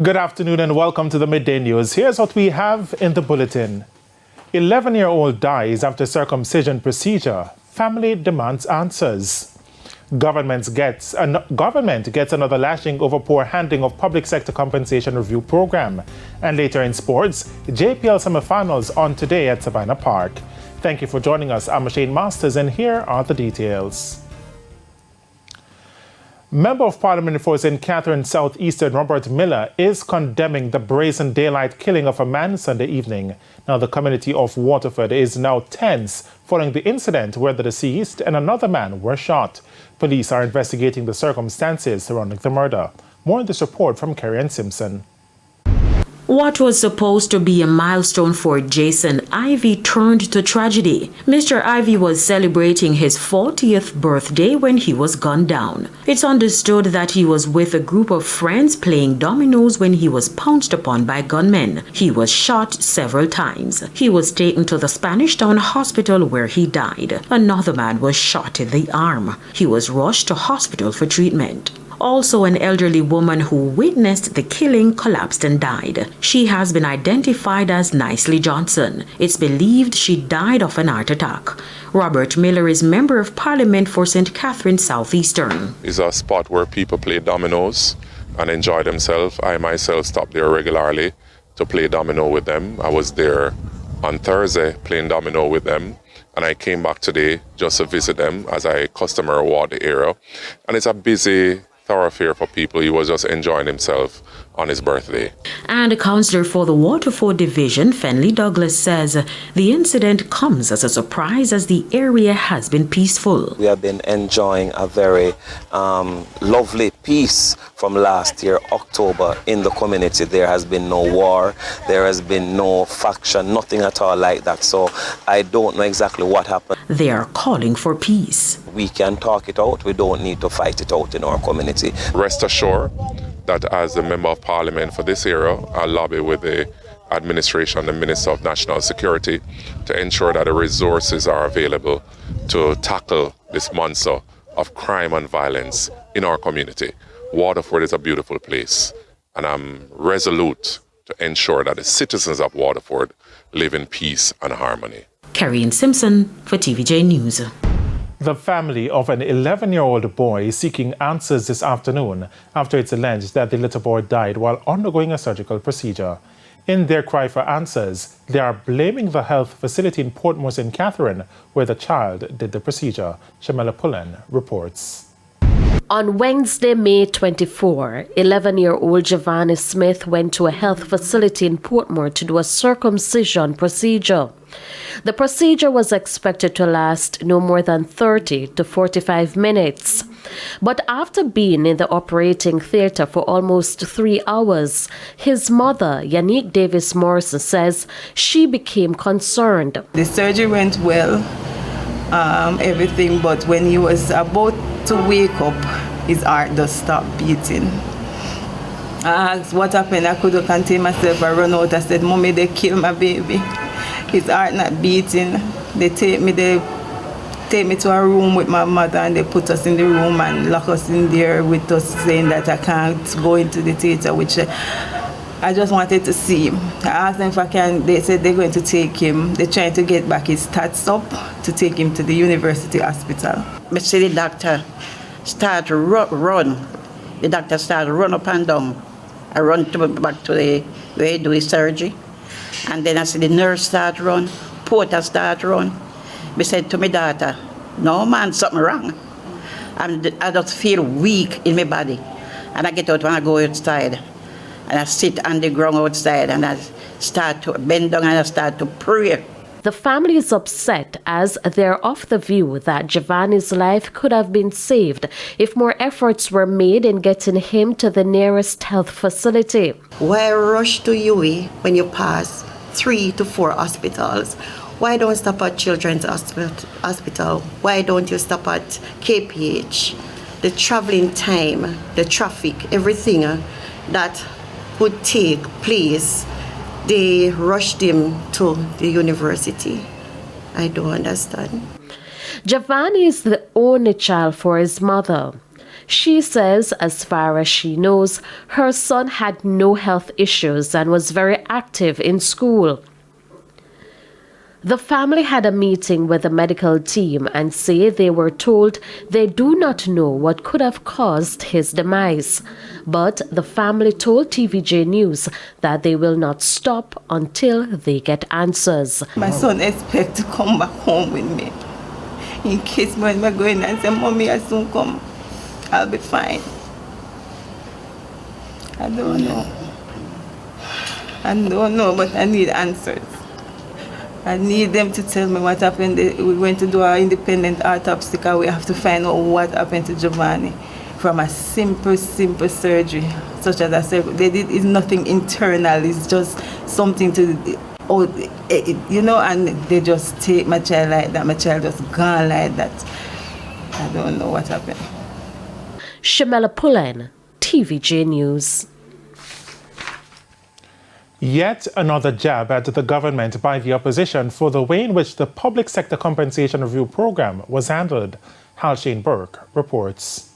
Good afternoon and welcome to the Midday News. Here's what we have in the bulletin. 11-year-old dies after circumcision procedure. Family demands answers. Government gets another lashing over poor handling of public sector compensation review program. And later in sports, JPL semifinals on today at Savannah Park. Thank you for joining us. I'm Shane Masters and here are the details. Member of Parliament for St. Catherine Southeastern Robert Miller is condemning the brazen daylight killing of a man Sunday evening. Now, the community of Waterford is now tense following the incident where the deceased and another man were shot. Police are investigating the circumstances surrounding the murder. More in this report from Kerry-Ann Simpson. What was supposed to be a milestone for Jason Ivy turned to tragedy. Mr. Ivy was celebrating his 40th birthday when he was gunned down. It's understood that he was with a group of friends playing dominoes when he was pounced upon by gunmen. He was shot several times. He was taken to the Spanish Town Hospital where he died. Another man was shot in the arm. He was rushed to hospital for treatment. Also, an elderly woman who witnessed the killing collapsed and died. She has been identified as Nicely Johnson. It's believed she died of an heart attack. Robert Miller is Member of Parliament for St. Catherine Southeastern. It's a spot where people play dominoes and enjoy themselves. I myself stop there regularly to play domino with them. I was there on Thursday playing domino with them. And I came back today just to visit them as I customary walk the area. And it's a busy thoroughfare for people. He was just enjoying himself on his birthday. And a councillor for the Waterford Division, Fenley Douglas, says the incident comes as a surprise as the area has been peaceful. We have been enjoying a very lovely peace from last year, October, in the community. There has been no war, there has been no faction, nothing at all like that. So I don't know exactly what happened. They are calling for peace. We can talk it out. We don't need to fight it out in our community. Rest assured that as the Member of Parliament for this area, I'll lobby with the administration, the Minister of National Security, to ensure that the resources are available to tackle this monster of crime and violence in our community. Waterford is a beautiful place, and I'm resolute to ensure that the citizens of Waterford live in peace and harmony. Kerry-Ann Simpson for TVJ News. The family of an 11-year-old boy is seeking answers this afternoon after it's alleged that the little boy died while undergoing a surgical procedure. In their cry for answers, they are blaming the health facility in Portmore St. Catherine where the child did the procedure. Shamela Pullen reports. On Wednesday, May 24, 11-year-old Giovanni Smith went to a health facility in Portmore to do a circumcision procedure. The procedure was expected to last no more than 30 to 45 minutes. But after being in the operating theater for almost 3 hours, his mother, Yannick Davis Morrison, says she became concerned. The surgery went well, everything, but when he was about to wake up, his heart just stopped beating. I asked what happened. I couldn't contain myself. I ran out. I said, "Mommy, they killed my baby. His heart not beating." They take me to a room with my mother and they put us in the room and lock us in there with us saying that I can't go into the theater, which I just wanted to see him. I asked them if I can. They said they're going to take him. They're trying to get back his stats up to take him to the university hospital. I see the doctor start to run. The doctor started to run up and down. I run back to the where he do his surgery. And then I see the nurse start run, porter start run. I said to my daughter, "No man, something wrong." I just feel weak in my body. And I get out when I go outside. And I sit on the ground outside and I start to bend down and I start to pray. The family is upset as they're of the view that Giovanni's life could have been saved if more efforts were made in getting him to the nearest health facility. Why rush to UE when you pass 3 to 4 hospitals? Why don't stop at Children's Hospital? Why don't you stop at KPH? The traveling time, the traffic, everything that would take place, they rushed him to the university. I don't understand. Giovanni is the only child for his mother. She says, as far as she knows, her son had no health issues and was very active in school. The family had a meeting with the medical team and say they were told they do not know what could have caused his demise. But the family told TVJ News that they will not stop until they get answers. My son expects to come back home with me. In case when I go in and say, Mommy, I soon come, I'll be fine. I don't know, but I need answers. I need them to tell me what happened. We went to do our independent autopsy because we have to find out what happened to Giovanni from a simple surgery, such as I said. They did is nothing internal. It's just something to, and they just take my child like that. My child just gone like that. I don't know what happened. Shamela Pullen, TVJ News. Yet another jab at the government by the opposition for the way in which the Public Sector Compensation Review Program was handled. Halshane Burke reports.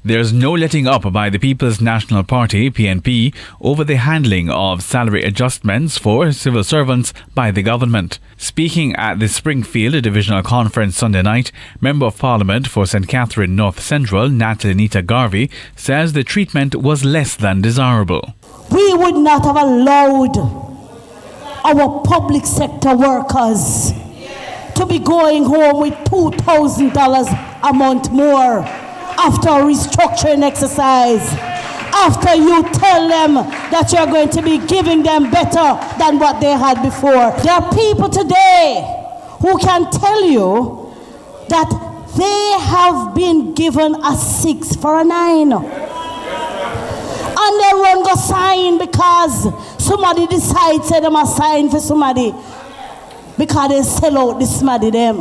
There's no letting up by the People's National Party, PNP, over the handling of salary adjustments for civil servants by the government. Speaking at the Springfield Divisional Conference Sunday night, Member of Parliament for St. Catherine North Central, Natalie Nita Garvey, says the treatment was less than desirable. We would not have allowed our public sector workers to be going home with $2,000 a month more after a restructuring exercise, after you tell them that you're going to be giving them better than what they had before. There are people today who can tell you that they have been given a 6 for a 9. And they run go sign because somebody decides say them a sign for somebody because they sell out this somebody them.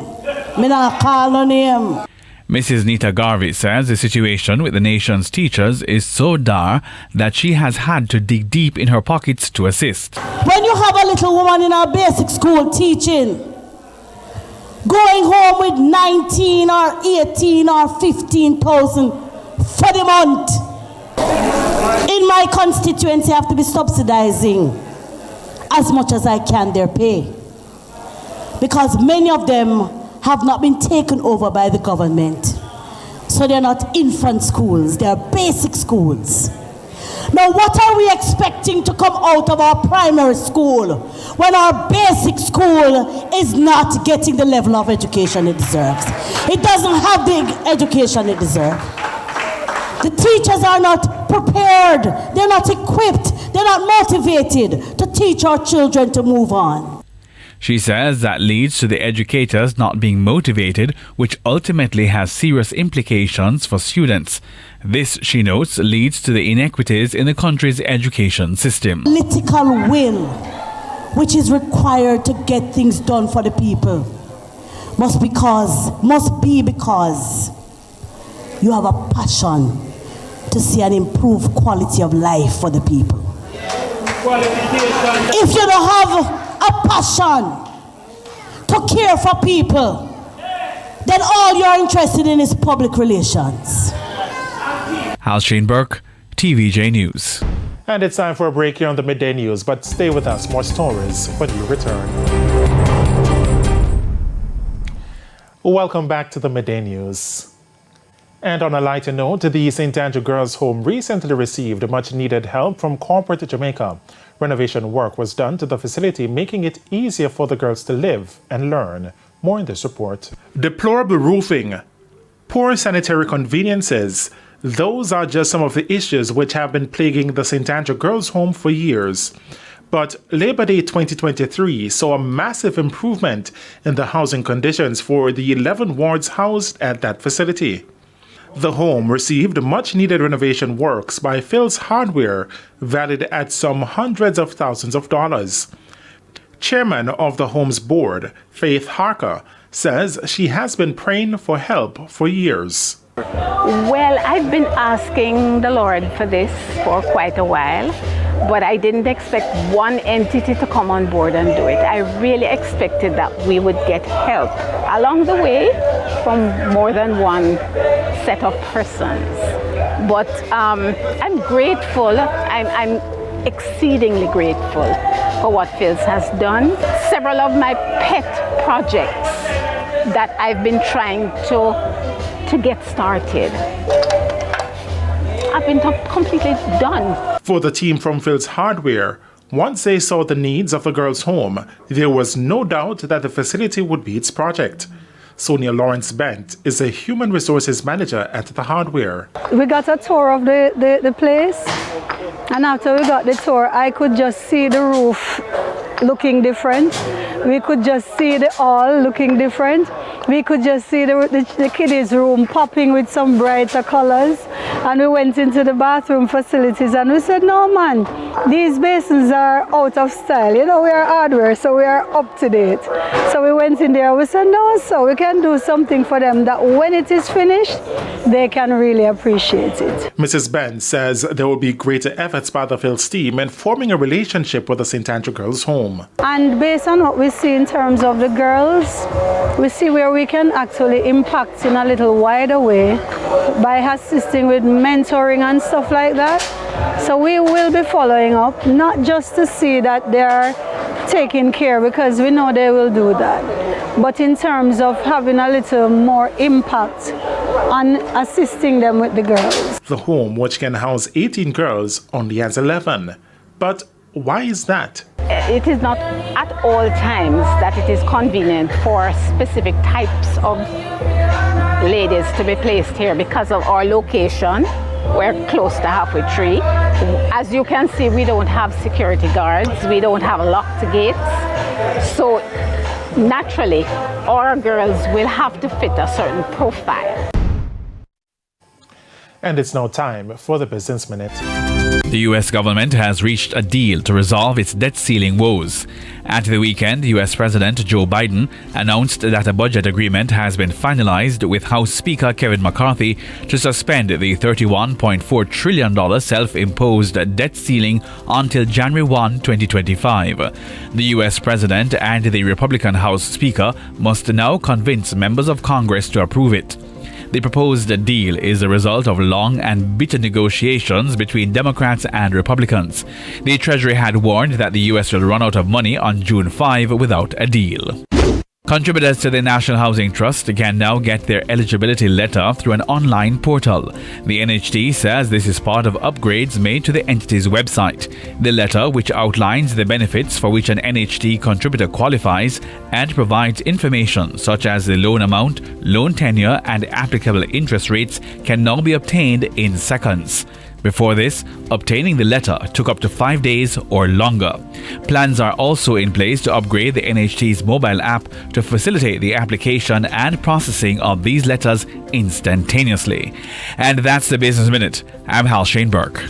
Me not call on him. Mrs. Nita Garvey says the situation with the nation's teachers is so dire that she has had to dig deep in her pockets to assist. When you have a little woman in our basic school teaching, going home with 19 or 18 or 15,000 for the month, in my constituency, I have to be subsidizing as much as I can their pay. Because many of them have not been taken over by the government. So they're not infant schools, they're basic schools. Now what are we expecting to come out of our primary school when our basic school is not getting the level of education it deserves? It doesn't have the education it deserves. The teachers are not prepared, they're not equipped, they're not motivated to teach our children to move on. She says that leads to the educators not being motivated, which ultimately has serious implications for students. This, she notes, leads to the inequities in the country's education system. Political will, which is required to get things done for the people, must be because you have a passion to see an improved quality of life for the people. If you don't have a passion to care for people, then all you're interested in is public relations. Halshane Burke, TVJ News. And it's time for a break here on the Midday News, but stay with us. More stories when we return. Welcome back to the Midday News. And on a lighter note, the St. Andrew Girls' Home recently received much-needed help from corporate Jamaica. Renovation work was done to the facility, making it easier for the girls to live and learn. More in this report. Deplorable roofing, poor sanitary conveniences. Those are just some of the issues which have been plaguing the St. Andrew Girls' Home for years. But Labor Day 2023 saw a massive improvement in the housing conditions for the 11 wards housed at that facility. The home received much-needed renovation works by Phil's Hardware, valued at some hundreds of thousands of dollars. Chairman of the home's board, Faith Harker, says she has been praying for help for years. Well, I've been asking the Lord for this for quite a while. but I didn't expect one entity to come on board and do it. I really expected that we would get help along the way from more than one set of persons. But I'm grateful, I'm exceedingly grateful for what Phils has done. Several of my pet projects that I've been trying to get started have been completely done. For the team from Phil's Hardware, once they saw the needs of the girls' home, there was no doubt that the facility would be its project. Sonia Lawrence Bent is a human resources manager at the Hardware. We got a tour of the place, and after we got the tour, I could just see the roof looking different. We could just see the hall looking different. We could just see the kiddies' room popping with some brighter colors. And we went into the bathroom facilities and we said, no man, these basins are out of style. You know, we are hardware, so we are up to date. So we went in there and we said, no, so we can do something for them that when it is finished, they can really appreciate it. Mrs. Ben says there will be greater efforts by the Phil's team in forming a relationship with the St. Andrew Girls' Home. And based on what we see in terms of the girls, we see where we can actually impact in a little wider way by assisting with mentoring and stuff like that. So we will be following up, not just to see that they are taken care, because we know they will do that, but in terms of having a little more impact on assisting them with the girls. The home, which can house 18 girls, only has 11. But why is that? It is not at all times that it is convenient for specific types of ladies to be placed here because of our location. We're close to halfway tree. As you can see, we don't have security guards. We don't have locked gates. So naturally, our girls will have to fit a certain profile. And it's now time for the Business Minute. The U.S. government has reached a deal to resolve its debt ceiling woes. At the weekend, U.S. President Joe Biden announced that a budget agreement has been finalized with House Speaker Kevin McCarthy to suspend the $31.4 trillion self-imposed debt ceiling until January 1, 2025. The U.S. President and the Republican House Speaker must now convince members of Congress to approve it. The proposed deal is a result of long and bitter negotiations between Democrats and Republicans. The Treasury had warned that the U.S. will run out of money on June 5 without a deal. Contributors to the National Housing Trust can now get their eligibility letter through an online portal. The NHT says this is part of upgrades made to the entity's website. The letter, which outlines the benefits for which an NHT contributor qualifies and provides information such as the loan amount, loan tenure, and applicable interest rates, can now be obtained in seconds. Before this, obtaining the letter took up to 5 days or longer. Plans are also in place to upgrade the NHT's mobile app to facilitate the application and processing of these letters instantaneously. And that's the Business Minute. I'm Hal Shane Burke.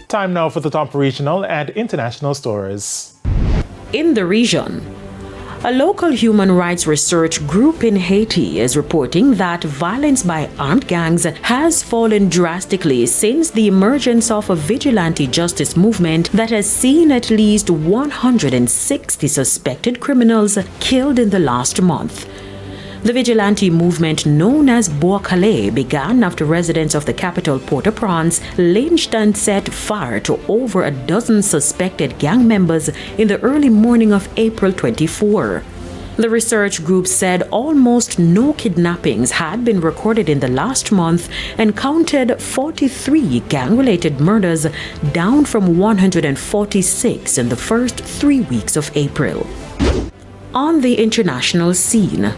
Time now for the top regional and international stories. In the region, a local human rights research group in Haiti is reporting that violence by armed gangs has fallen drastically since the emergence of a vigilante justice movement that has seen at least 160 suspected criminals killed in the last month. The vigilante movement known as Bois Calais began after residents of the capital Port-au-Prince lynched and set fire to over a dozen suspected gang members in the early morning of April 24. The research group said almost no kidnappings had been recorded in the last month and counted 43 gang-related murders, down from 146 in the first 3 weeks of April. On the international scene,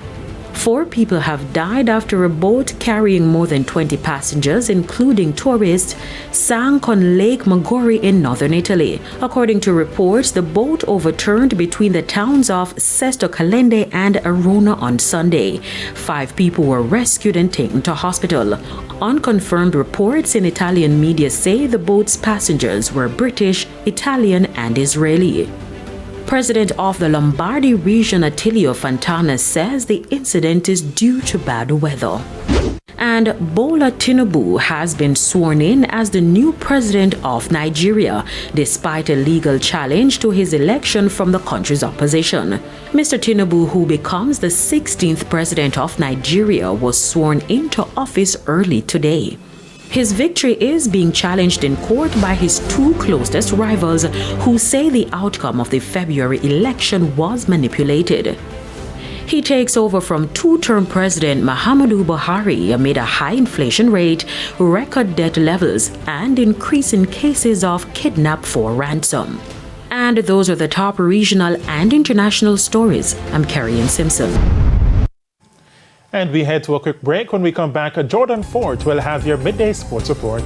4 people have died after a boat carrying more than 20 passengers, including tourists, sank on Lake Maggiore in northern Italy. According to reports, the boat overturned between the towns of Sesto Calende and Arona on Sunday. 5 people were rescued and taken to hospital. Unconfirmed reports in Italian media say the boat's passengers were British, Italian, and Israeli. President of the Lombardy region, Attilio Fontana, says the incident is due to bad weather. And Bola Tinubu has been sworn in as the new president of Nigeria, despite a legal challenge to his election from the country's opposition. Mr. Tinubu, who becomes the 16th president of Nigeria, was sworn into office early today. His victory is being challenged in court by his two closest rivals, who say the outcome of the February election was manipulated. He takes over from two-term President Muhammadu Buhari amid a high inflation rate, record debt levels, and increasing cases of kidnap for ransom. And those are the top regional and international stories. I'm Carrie Simpson. And we head to a quick break. When we come back, Jordan Fort will have your midday sports report.